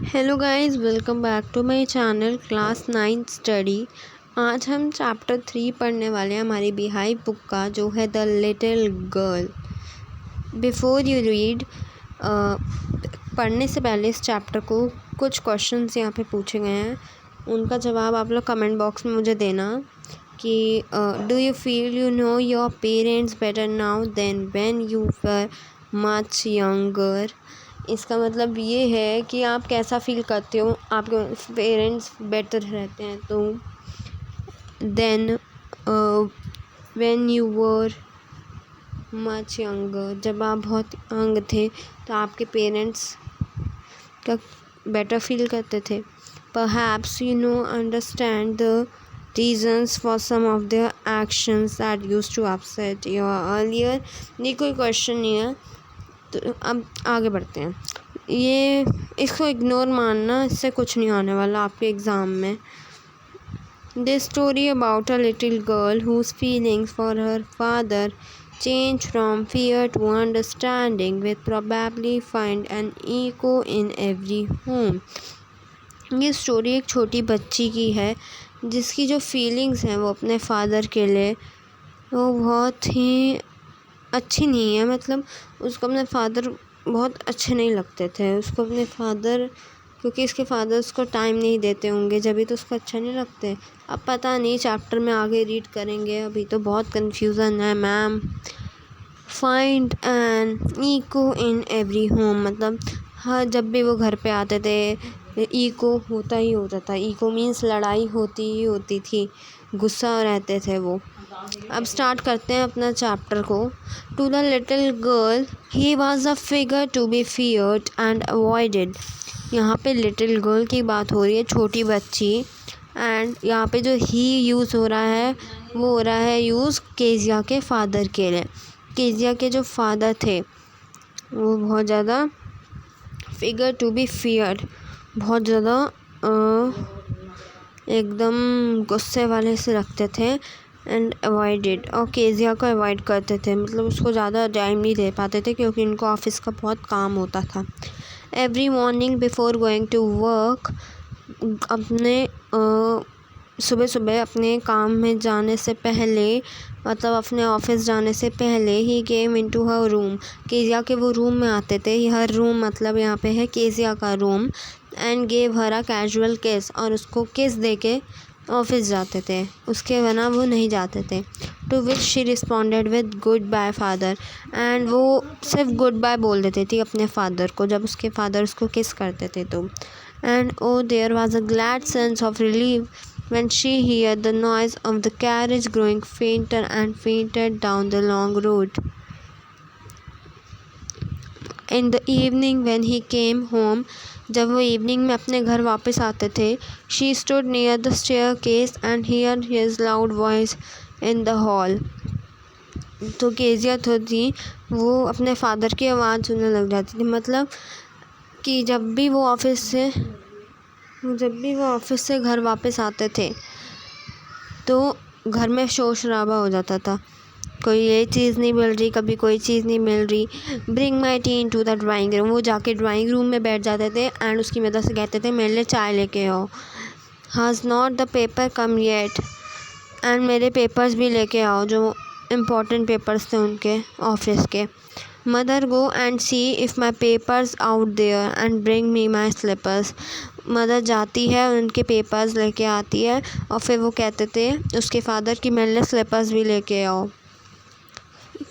Hello guys, welcome back to my channel class 9 study. आज हम chapter 3 पढ़ने वाले हैं हमारी बिहाई बुक का, जो है the little girl. Before you read, पढ़ने से पहले इस चैप्टर को कुछ क्वेश्चंस यहाँ पे पूछे गए हैं, उनका जवाब आप लोग कमेंट बॉक्स में मुझे देना कि do you feel you know your parents better now than when you were much younger. इसका मतलब ये है कि आप कैसा फील करते हो, आपके पेरेंट्स बेटर रहते हैं तो than when you were much younger, जब आप बहुत यंग थे तो आपके पेरेंट्स का बेटर फील करते थे। Perhaps you know understand the reasons for some of their actions that used to upset you earlier। ये कोई क्वेश्चन नहीं है, तो अब आगे बढ़ते हैं। ये इसको इग्नोर मानना, इससे कुछ नहीं आने वाला आपके एग्ज़ाम में। This story about a little girl whose feelings for her father change from fear to understanding with probably find an echo in every home. ये स्टोरी एक छोटी बच्ची की है जिसकी जो फीलिंग्स हैं वो अपने फादर के लिए वो बहुत ही अच्छी नहीं है। मतलब उसको अपने फादर बहुत अच्छे नहीं लगते थे। उसको अपने फादर, क्योंकि इसके फादर उसको टाइम नहीं देते होंगे, जब भी तो उसको अच्छा नहीं लगते। अब पता नहीं, चैप्टर में आगे रीड करेंगे, अभी तो बहुत कन्फ्यूज़न है। Ma'am find an echo in every home, मतलब हर जब भी वो घर पे आते थे ईको होता ही होता था। ईको मीन्स लड़ाई होती ही होती थी, गुस्सा रहते थे वो। अब स्टार्ट करते हैं अपना चैप्टर को। To the little girl he was a figure to be feared and avoided. यहाँ पे लिटिल गर्ल की बात हो रही है, छोटी बच्ची। एंड यहाँ पे जो ही यूज़ हो रहा है वो हो रहा है यूज़ केजिया के फादर के लिए। केजिया के जो फादर थे वो बहुत ज़्यादा फिगर टू बी फियर्ड, बहुत ज़्यादा एकदम गुस्से वाले से रखते थे। एंड अवॉइडेड, और केजिया को अवॉइड करते थे, मतलब उसको ज़्यादा टाइम नहीं दे पाते थे क्योंकि उनको ऑफिस का बहुत काम होता था। Every morning before going to work, अपने सुबह सुबह अपने काम में जाने से पहले, मतलब अपने ऑफिस जाने से पहले ही came into her room, Keziah के वो रूम में आते थे। हर रूम मतलब यहाँ पे है केजिया का room. And gave her a casual किस, और उसको किस दे के ऑफिस जाते थे, उसके बिना वो नहीं जाते थे। To which she responded with goodbye father, and वो सिर्फ गुड बाय बोल देती थी अपने फादर को जब उसके फादर उसको किस करते थे तो। And oh there was a glad sense of relief when she heard the noise of the carriage growing fainter and fainter down the long road. In the evening when he came home, जब वो evening में अपने घर वापस आते थे, she stood near the staircase and heard his loud voice in the hall. तो Kezia तो थी, वो अपने फादर की आवाज़ सुनने लग जाती थी। मतलब कि जब भी वो ऑफिस से घर वापस आते थे तो घर में शोर शराबा हो जाता था। कोई ये चीज़ नहीं मिल रही, कभी कोई चीज़ नहीं मिल रही। Bring my tea into the drawing room, वो जाके ड्राइंग रूम में बैठ जाते थे एंड उसकी मदद से कहते थे मेरे लिए चाय लेके आओ। Has not the paper come yet, and मेरे पेपर्स भी लेके आओ, जो इम्पोर्टेंट पेपर्स थे उनके ऑफिस के। Mother go and see if my papers out there and bring me my slippers. Mother जाती है और उनके पेपर्स लेके आती है, और फिर वो कहते थे उसके फादर कि मेरे लिए स्लीपर्स भी लेके आओ।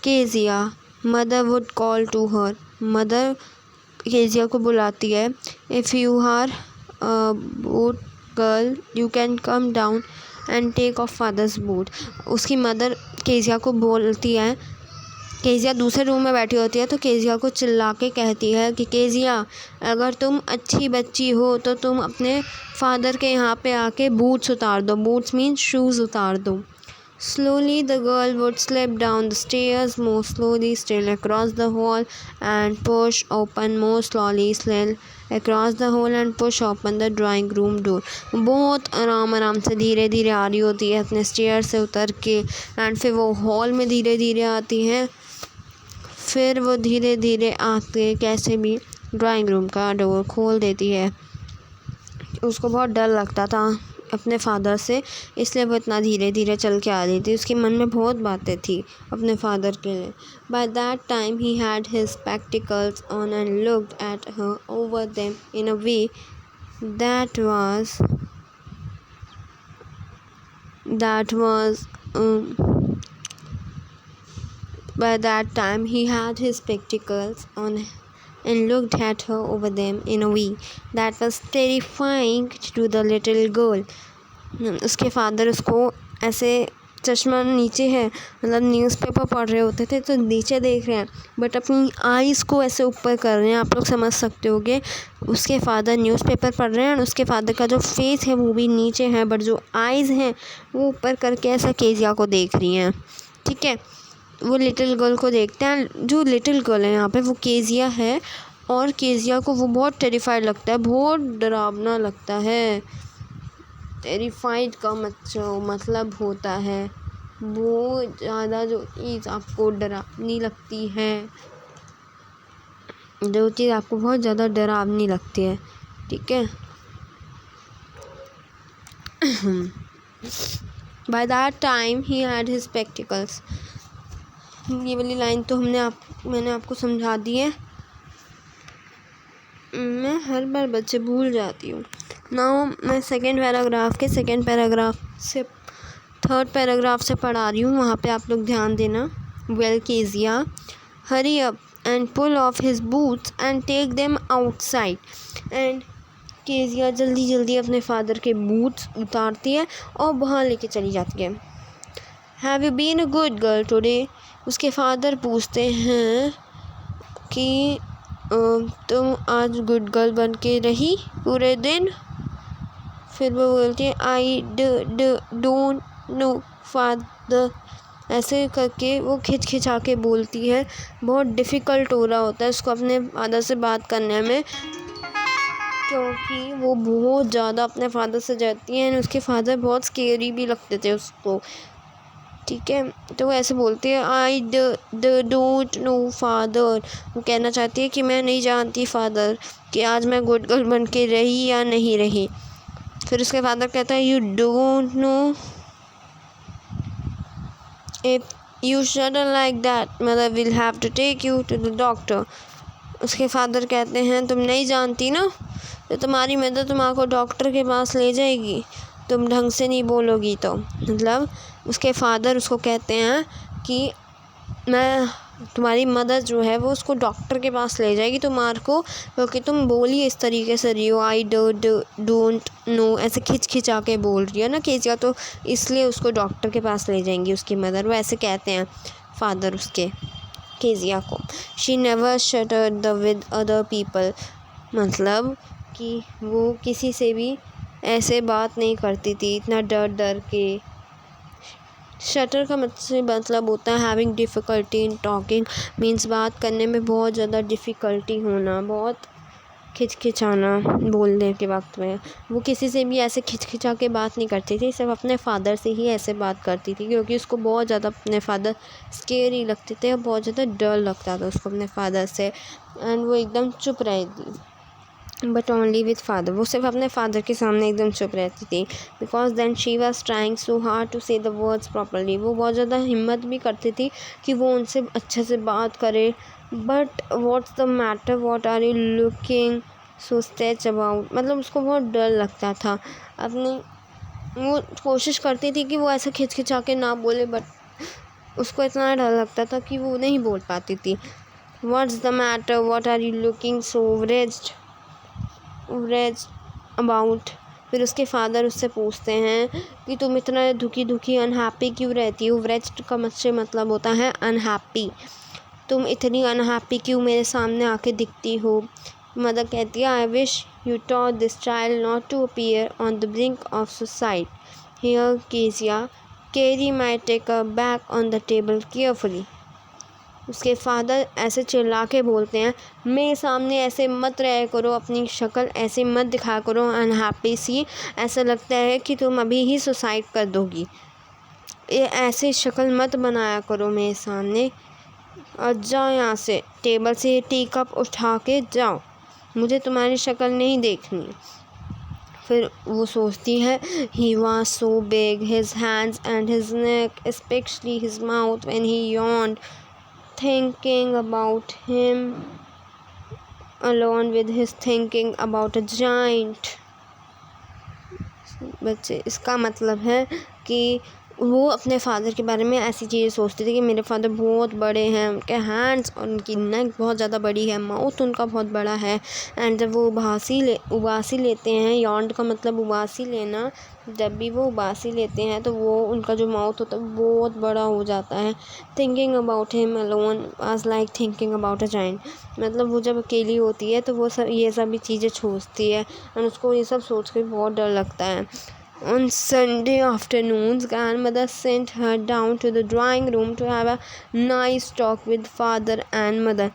Kezia, mother would call to her, mother Kezia को बुलाती है। If you are boot girl you can come down and take off father's boot. उसकी मदर केजिया को बोलती है, केजिया दूसरे रूम में बैठी होती है तो केजिया को चिल्ला के कहती है कि केजिया, अगर तुम अच्छी बच्ची हो तो तुम अपने फादर के यहाँ पे आके बूट्स उतार दो। बूट्स मीन्स शूज़ उतार दो। Slowly the girl would slip down the stairs, more slowly still across the hall and push open more slowly still across the hall and push open the drawing room door। बहुत आराम आराम से धीरे धीरे आ रही होती है अपने स्टेयर से उतर के, एंड फिर वो हॉल में धीरे धीरे आती है। फिर वो धीरे धीरे आके कैसे भी ड्राइंग रूम का डोर खोल देती है। उसको बहुत डर लगता था अपने फादर से, इसलिए वो इतना धीरे धीरे चल के आ रही थी। उसके मन में बहुत बातें थी अपने फादर के लिए। By that time he had his spectacles on and looked at her over them in a way that was By that time he had his spectacles on and looked at her over them in a way that was terrifying to the little girl. उसके father उसको ऐसे, चश्मा नीचे है, मतलब newspaper पढ़ रहे होते थे तो नीचे देख रहे हैं, बट अपनी आईज़ को ऐसे ऊपर कर रहे हैं। आप लोग समझ सकते होगे, उसके फादर न्यूज़पेपर पढ़ रहे हैं और उसके फादर का जो फेस है वो भी नीचे है, बट जो आईज़ हैं वो ऊपर करके ऐसा केजिया को देख रही हैं। ठीक है, वो लिटिल गर्ल को देखते हैं। जो लिटिल गर्ल है यहाँ पे वो केजिया है, और केजिया को वो बहुत टेरिफाइड लगता है, बहुत डरावना लगता है। टेरिफाइड का मतलब होता है बहुत ज़्यादा जो चीज़ आपको डरावनी लगती है, जो चीज़ आपको बहुत ज़्यादा डरावनी लगती है। ठीक है, by that time he had his spectacles. ये वाली लाइन तो मैंने आपको समझा दी है। मैं हर बार बच्चे भूल जाती हूँ। नाउ मैं सेकेंड पैराग्राफ के सेकेंड पैराग्राफ से थर्ड पैराग्राफ से पढ़ा रही हूँ, वहाँ पे आप लोग ध्यान देना। Well Kezia hurry up and pull off his boots and take them outside. And Kezia जल्दी जल्दी अपने फादर के बूट्स उतारती है और बाहर लेके चली जाती है। Have you been a good girl today? उसके फादर पूछते हैं कि तुम आज गुड गर्ल बन के रही पूरे दिन? फिर वो बोलती है आई डोंट नो फादर। ऐसे करके वो खिंचा के बोलती है। बहुत डिफ़िकल्ट हो रहा होता है उसको अपने फादर से बात करने में, क्योंकि वो बहुत ज़्यादा अपने फादर से डरती है। उसके फादर बहुत स्केरी भी लगते थे उसको। ठीक है, तो वो ऐसे बोलती है आई डोंट नो फादर। वो कहना चाहती है कि मैं नहीं जानती फादर कि आज मैं गुड गर्ल बन के रही या नहीं रही। फिर उसके फादर कहता है you don't know if you shouldn't like that mother will have to take you to the doctor. उसके फादर कहते हैं तुम नहीं जानती ना, तो तुम्हारी मदर तुम्हारे डॉक्टर के पास ले जाएगी, तुम ढंग से नहीं बोलोगी तो। मतलब उसके फादर उसको कहते हैं कि तुम्हारी मदर जो है वो उसको डॉक्टर के पास ले जाएगी तुम्हारे को, क्योंकि तुम बोली इस तरीके से रही हो, आई डोंट नो, ऐसे खिंचा के बोल रही है ना केजिया, तो इसलिए उसको डॉक्टर के पास ले जाएंगी उसकी मदर। वो ऐसे कहते हैं फादर उसके केजिया को। She never shattered with other people, मतलब कि वो किसी से भी ऐसे बात नहीं करती थी इतना डर डर के। शटर का मतलब होता है having difficulty in talking, means बात करने में बहुत ज़्यादा डिफ़िकल्टी होना, बहुत खिचखिचाना बोलने के वक्त में। वो किसी से भी ऐसे खिचखिचा के बात नहीं करती थी, सिर्फ अपने फादर से ही ऐसे बात करती थी, क्योंकि उसको बहुत ज़्यादा अपने फादर स्केरी लगते थे और बहुत ज़्यादा डर लगता था उसको अपने फादर से। एंड वो एकदम चुप रहती, बट ओनली विथ फादर। वो सिर्फ अपने फादर के सामने एकदम चुप रहती थी, because then she was trying so hard to say the words properly. वो बहुत ज़्यादा हिम्मत भी करती थी कि वो उनसे अच्छे से बात करे। But what's the matter, what are you looking so stretch about, मतलब उसको बहुत डर लगता था अपनी। वो कोशिश करती थी कि वो ऐसा खिचखिचा के ना बोले, बट उसको इतना डर लगता था कि वो नहीं बोल पाती थी। What's the matter, what are you looking so rage about. फिर उसके फादर उससे पूछते हैं कि तुम इतना दुखी अनहैप्पी क्यों रहती हो। व्रेज्ड का मतलब होता है अनहैप्पी। तुम इतनी अनहैप्पी क्यों मेरे सामने आके दिखती हो। मदर कहती है I wish you taught this child not to appear on the brink of suicide. Here Kezia carry my take a back on the table carefully. उसके फादर ऐसे चिल्ला के बोलते हैं मेरे सामने ऐसे मत रहा करो, अपनी शक्ल ऐसे मत दिखाया करो अनहैप्पी सी, ऐसा लगता है कि तुम अभी ही सुसाइड कर दोगी। ये ऐसे शक्ल मत बनाया करो मेरे सामने, और जाओ यहाँ से, टेबल से टी कप उठा के जाओ, मुझे तुम्हारी शक्ल नहीं देखनी। फिर वो सोचती है he was so big, his hands and his neck, especially his mouth when he yawned, thinking about him alone with his thinking about a giant. बच्चे, इसका मतलब है कि वो अपने फादर के बारे में ऐसी चीज़ें सोचते थे कि मेरे फादर बहुत बड़े हैं, उनके हैंड्स और उनकी नेक बहुत ज़्यादा बड़ी है, माउथ उनका बहुत बड़ा है। एंड जब वो उबासी लेते हैं, यॉन्ड का मतलब उबासी लेना, जब भी वो उबासी लेते हैं तो वो उनका जो माउथ होता है बहुत बड़ा हो जाता है। Thinking about him alone was like thinking about a giant, मतलब वो जब अकेली होती है तो वो सब ये सभी चीज़ें सोचती है और उसको ये सब सोच के बहुत डर लगता है। On Sunday afternoons, grandmother sent her down to the drawing room to have a nice talk with father and mother.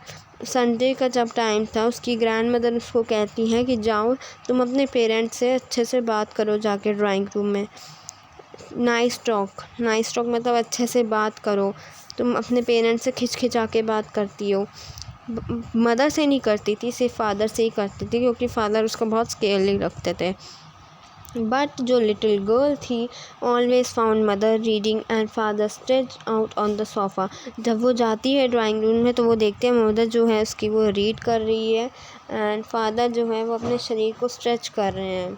Sunday का जब टाइम था, उसकी ग्रैंड मदर उसको कहती हैं कि जाओ तुम अपने पेरेंट्स से अच्छे से बात करो जाके ड्राइंग रूम में। नाइस टॉक मतलब अच्छे से बात करो। तुम अपने पेरेंट्स से खिंचा के बात करती हो। मदर से नहीं करती थी, सिर्फ फादर से ही करती थी, क्योंकि फादर उसका बहुत स्केयरली रखते थे। बट जो लिटिल गर्ल थी always found mother reading and father stretch out on the sofa. जब वो जाती है ड्राइंग रूम में तो वो देखते हैं मदर जो है उसकी वो रीड कर रही है एंड फादर जो है वो अपने शरीर को स्ट्रेच कर रहे हैं,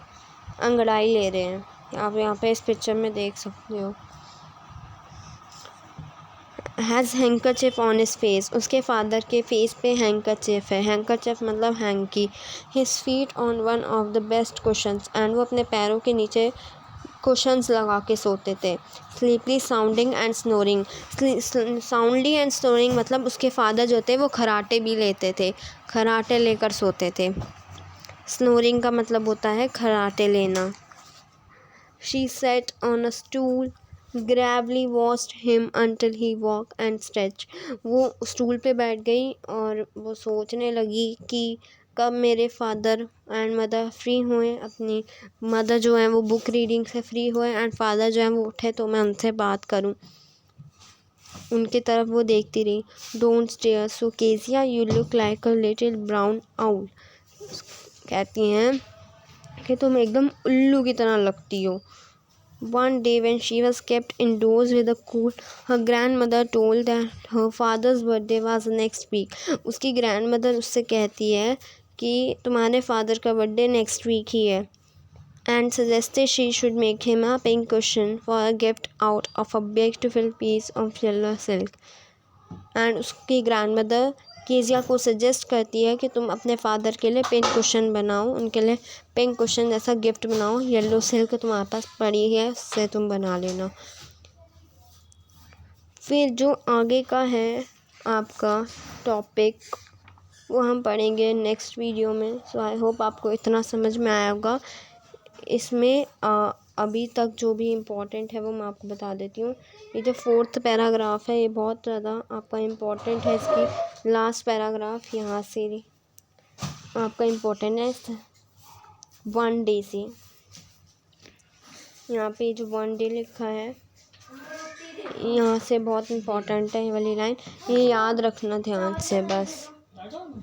अंगड़ाई ले रहे हैं। आप यहाँ पे इस पिक्चर में देख सकते हो। हैज़ हैंकरचिफ ऑन हिज फेस, उसके फादर के फेस पे हैंकरचिफ है। हैंकरचिफ मतलब hanky. His feet on one of the best cushions, and वो अपने पैरों के नीचे कुशंस लगा के सोते थे। Sleepily sounding and snoring, soundly and snoring मतलब उसके फादर जो थे वो खराटे भी लेते थे, खराटे लेकर सोते थे। स्नोरिंग का मतलब होता है खराटे लेना। She said on a stool, gravely watched him until he walked and stretched. वो स्टूल पे बैठ गई और वो सोचने लगी कि कब मेरे फादर एंड मदर फ्री हुए, अपनी मदर जो है वो बुक रीडिंग से फ्री हुए एंड फादर जो है वो उठे तो मैं उनसे बात करूं। उनकी तरफ वो देखती रही। Don't stare so Kezia, you look like a little brown owl, कहती हैं कि तुम एकदम उल्लू की तरह लगती हो। One day when she was kept indoors with a cold, her grandmother told that her father's birthday was next week. उसकी grandmother उससे कहती है कि तुम्हारे फादर का बर्थडे नेक्स्ट वीक ही है, and suggested she should make him a pink cushion for a gift out of a beautiful piece of yellow silk. And उसकी grandmother Kezia को सजेस्ट करती है कि तुम अपने फादर के लिए पिंक कुशन बनाओ, उनके लिए पिंक कुशन जैसा गिफ्ट बनाओ, येलो सिल्क तुम्हारे पास पड़ी है उससे तुम बना लेना। फिर जो आगे का है आपका टॉपिक वो हम पढ़ेंगे नेक्स्ट वीडियो में। सो आई होप आपको इतना समझ में आया होगा। इसमें अभी तक जो भी इम्पोर्टेंट है वो मैं आपको बता देती हूँ। ये जो 4th पैराग्राफ है ये बहुत ज़्यादा आपका इम्पोर्टेंट है। इसकी लास्ट पैराग्राफ यहाँ से आपका इम्पोर्टेंट है 1 डे से। यहाँ पे जो 1 डे लिखा है यहाँ से बहुत इम्पोर्टेंट है ये वाली लाइन, ये याद रखना ध्यान से बस।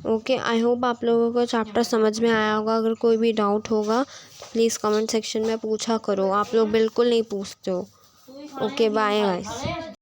ओके, आई होप आप लोगों को चैप्टर समझ में आया होगा। अगर कोई भी डाउट होगा प्लीज़ कमेंट सेक्शन में पूछा करो, आप लोग बिल्कुल नहीं पूछते हो। Okay, bye guys.